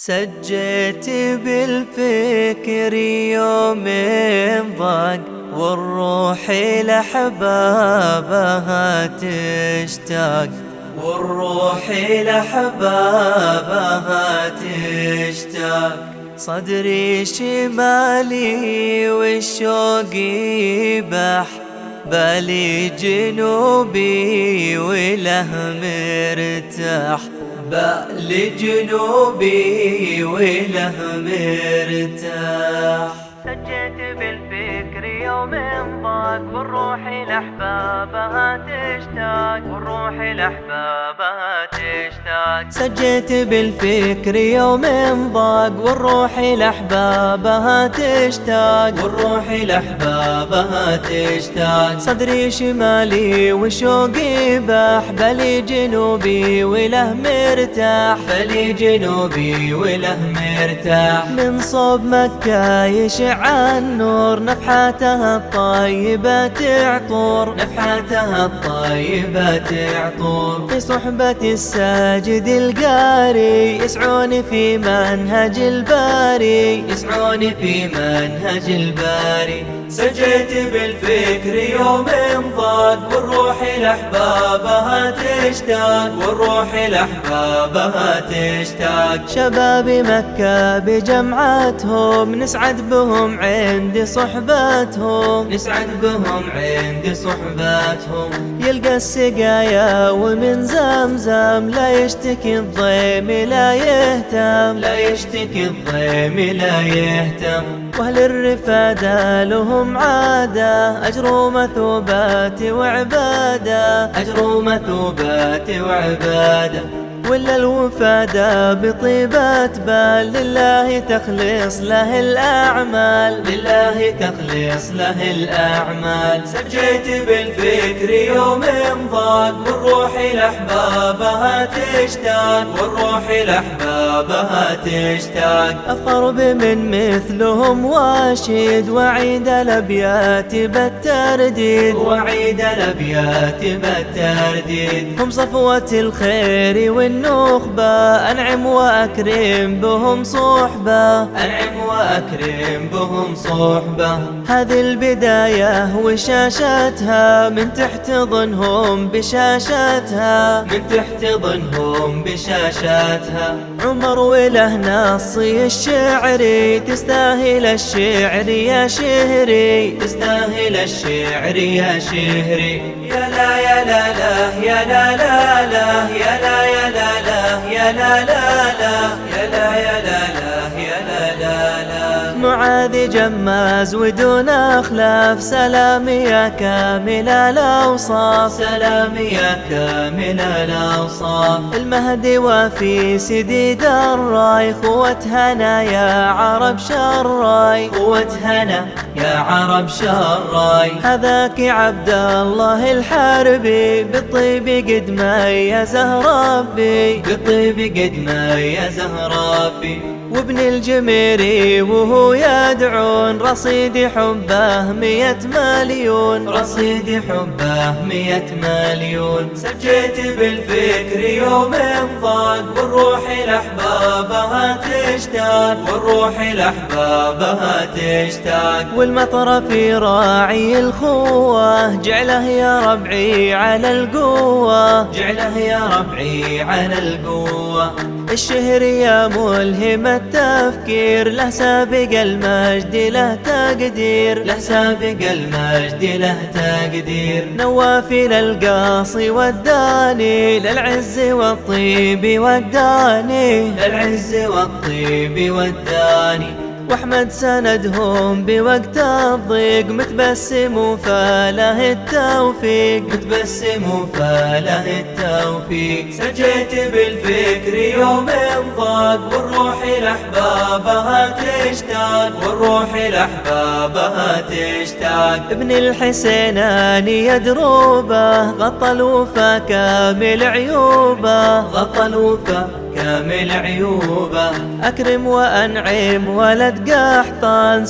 سجيت بالفكر يوم ضاق والروح لأحبابها تشتاق، والروح لأحبابها تشتاق. صدري شمالي والشوق يبح، بالي جنوبي وله مرتاح، بالي جنوبي وله مرتاح. سجيت بالفكر يوم ضاق والروح لأحبابها تشتاق، والروح لأحبابها تشتاق. سجيت بالفكر يوم ضاق والروح لأحبابها تشتاق، والروح لأحبابها تشتاق. صدري شمالي وشوقي باح، بالي جنوبي وله مرتاح، بالي جنوبي وله مرتاح. من صوب مكة يشع النور، نفحاتها الطيبة تعطور، نفحاتها الطيبة تعطور. في صحبة الساجد القاري يسعون في منهج الباري، يسعون في منهج الباري. سجيت بالفكر يوم ضاق والروح لأحبابها تشتاق، والروح لأحبابها تشتاق. شباب مكة بجمعتهم نسعد بهم عند صحباتهم، نسعد بهم عند صحباتهم. يلقى السقايا ومن زمزم لا يشتكي الضيم لا يهتم، لا يشتكي الضيم لا يهتم. واهل الرفادة لهم عادة، أجر ومثوبات وعبادة، أجر ومثوبات وعبادة. ولا الوفادة بطيبة بال، لله تخلص له الأعمال، لله تخلص له الأعمال. سجيت بالفكر يوم ضاق والروح لأحبابها تشتاق، والروح لأحبابها تشتاق. أفخر بمن مثلهم واشد، وعيد الأبيات بالترديد، وعيد الأبيات بالترديد. هم صفوة الخير والنخبة، أنعم وأكرم بهم صحبة، أنعم وأكرم بهم صحبة. هذه البداية وشاشتها، من تحتضنهم بشاشتها، من تحتضنهم بشاشتها. عمر وله نصي الشعري، تستاهل الشعر يا شهري، تستاهل الشعر يا شهري. يا لا يا لا لا يا لا لا لا يا لا يا لا لا يا لا لا لا يا لا يا لا لا يا لا لا لا. معاذ جماز ودون أخلاف، سلام يا كامل الأوصاف، سلام يا كامل الأوصاف. المهدي وفي سديد الراي، خوة هنا يا عرب شراي، خوة هنا يا عرب شراي. هذاك عبد الله الحربي، بالطيب قد ميزه ربي، بالطيب قد ميزه ربي. وابن الجميري وهو يدعون، رصيد حبه 100 مليون، رصيد حبه 100 مليون. سجيت بالفكر يوم ضاق والروح لأحبابها تشتاق، والروح لأحبابها تشتاق. والمطر في راعي الخوة، جعله يا ربعي على القوة، جعله يا ربعي على القوة. الشهر يا ملهم التفكير، له سابق المجد له تقدير، له سابق المجد له تقدير. نوافل القاصي والداني، للعز والطيب والداني، للعز والطيب والداني. واحمد سندهم بوقت الضيق، متبسم فله التوفيق، متبسم فله التوفيق. سجيت بالفكر يوم ضاق والروح لأحبابها تشتاق، والروح لأحبابها تشتاق. ابن الحسيناني يدروبه، غطى الوفا كامل عيوبه، غطى الوفا كامل عيوبه. أكرم وأنعم ولد قحطان،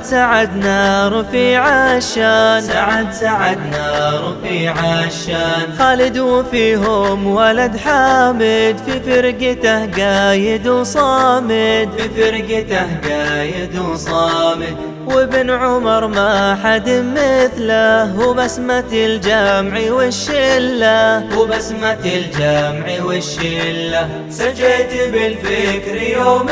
سعدنا رفيع الشان، سعدنا رفيع الشان. خالد وفيهم ولد حامد، في فرقته قايد وصامد، في فرقته قايد وصامد. وابن عمر ما حد مثله، وبسمة الجمع والشلة، وبسمة الجمع والشلة. سجيت بالفكر يوم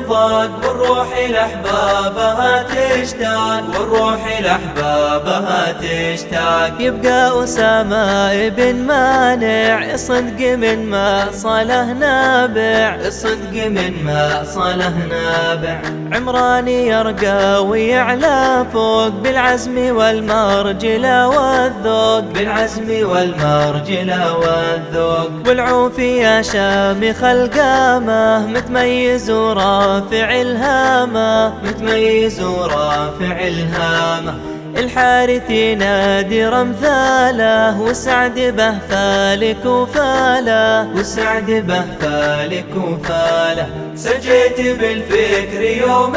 ضاق، والروح لأحبابها تشتاق، والروح لأحبابها تشتاق. يبقى أسامة بن مانع، الصدق من ما صله نابع، الصدق من ما صله نابع. عمراني يرقى ويعلى فوق، بالعزم والمرجلة والذوق، بالعزم والمرجلة والذوق. والعوفي يا شامخ القامة، متميز ورافع الهامة، متميز ورافع الهامة. الحارث ينادي امثاله، والسعد به فالك وفاله، والسعد به فالك وفاله. سجيت بالفكر يوم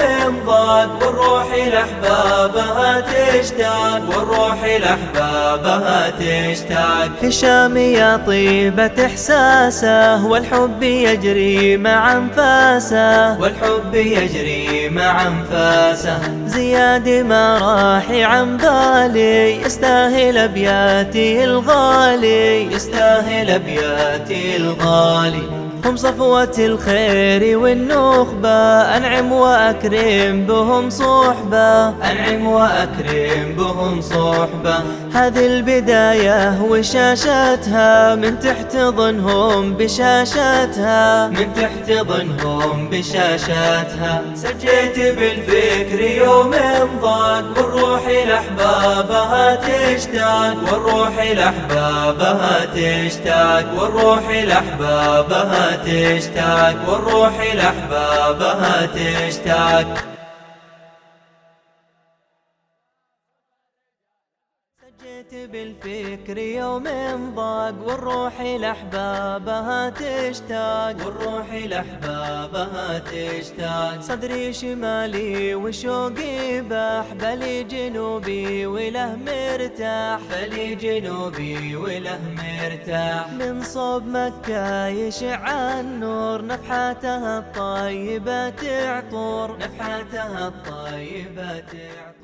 ضاق، والروح لأحبابها تشتاق، والروح لأحبابها تشتاق. هشام يا طيبة إحساسه، والحب يجري مع أنفاسه، والحب يجري مع أنفاسه. زياد ما راح عن بالي، يستاهل أبياتي الغالي، يستاهل أبياتي الغالي. هم صفوة الخير والنخبة، أنعم وأكرم بهم صحبة، أنعم وأكرم بهم صحبة. هذه البداية وشاشتها، من تحت ظنهم بشاشتها، من تحت ظنهم بشاشتها. سجيت بالفكر يوم ضاق، والروح لأحبابها تشتاق، والروح لأحبابها تشتاق، والروح لأحبابها تشتاق، والروح لأحبابها تشتاق. سجيت بالفكر يوم ضاق، والروح لأحبابها تشتاق، والروح لأحبابها تشتاق. صدري شمالي وشوقي باح، بلي جنوبي وله مرتاح، بلي جنوبي وله مرتاح. من صوب مكة يشع النور، نفحاتها الطيبة تعطر، نفحاتها الطيبة تعطر.